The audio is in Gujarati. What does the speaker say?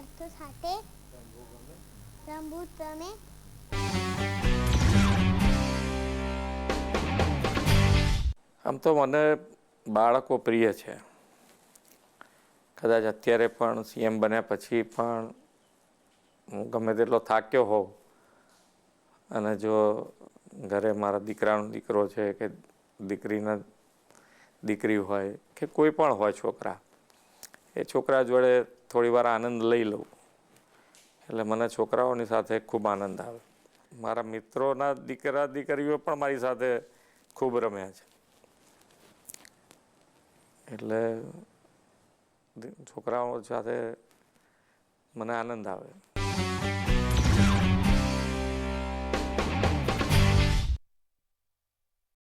પાર્થો સાથે રમવું તમે. આમ તો મને બાળકો પ્રિય છે. કદાચ અત્યારે પણ સીએમ બન્યા પછી પણ હું ગમે તેટલો થાક્યો હોઉં અને જો ઘરે મારા દીકરો છે કે દીકરી હોય કે કોઈ પણ હોય છોકરા, એ છોકરા જોડે થોડી વાર આનંદ લઈ લઉં એટલે મને છોકરાઓની સાથે ખૂબ આનંદ આવે. મારા મિત્રોના દીકરીઓ પણ મારી સાથે ખૂબ રમ્યા છે. એટલે છોકરાઓ સાથે મને આનંદ આવે.